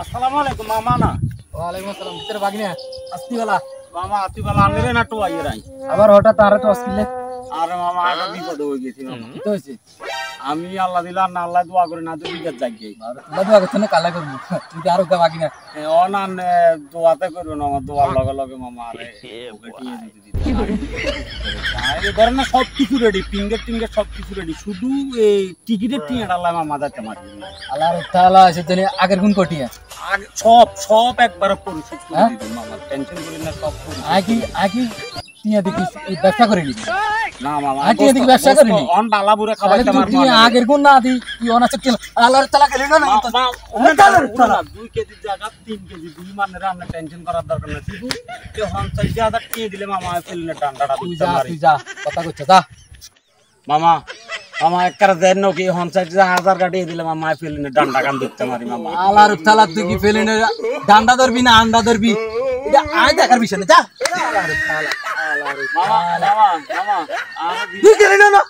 আসসালামু আলাইকুম মামা না। ওয়ালাইকুম আসসালাম। তোর বাগিনা আসতি वाला মামা আতি বালা আনলে না তো আইয়ে রাই। আবার হঠাৎ আরে তো আসলে আরে মামা এটা বিপদ হয়ে গেছে মামা। কি হইছে? আমি আল্লাহ দিলা না আল্লাহ দোয়া করে না তো বিগত জাগি। বাদুয়া কথা না কালা করব। তুই আর ওটা বাগিনা ও না দোয়াতে করবে না আমার দোয়ার লগে লগে মামা আরে ওকে টিয়ে দিতে দিতে। আরে ধর না সব কিছু রেডি ফিঙ্গার টিঙ্গার সব কিছু রেডি শুধু এই টিকিটের টিয়াটা আল্লাহ মামা দাতে মারি। আল্লাহর তাআলা সেজন্য আগের গুণ কটিয়া সব একবার পরিশোধ করে দিবেন মামা টেনশন করেন না সব আগে টিয়া দেখি ব্যবসা করে নিবি না মামা আগে এদিকে ব্যবসা করে নি অন ডালাবুরে খাবাইতে আমার তুই আগের গুণ না দি তুই অনাচে আল্লাহর তাআলা গেলি না মামা 2 কেজি জায়গা 3 কেজি দুই মানে রান্না টেনশন করার দরকার না শুধু তে 50,000 টিয়ে দিলে মামা ফেলনে ডান্ডাটা তুই যা কথা কইছ যা মামা একবার দেন নাকি 50,000 কাটিয়ে দিলে মামা ফেলনে ডান্ডা কান দিতে মারি মামা আল্লাহর তাআলা তুই কি ফেলনে ডান্ডা ধরবি না আন্ডা ধরবি এটা আয় দেখার বিষয় না যা আল্লাহর তাআলা মামা তুই গেলি না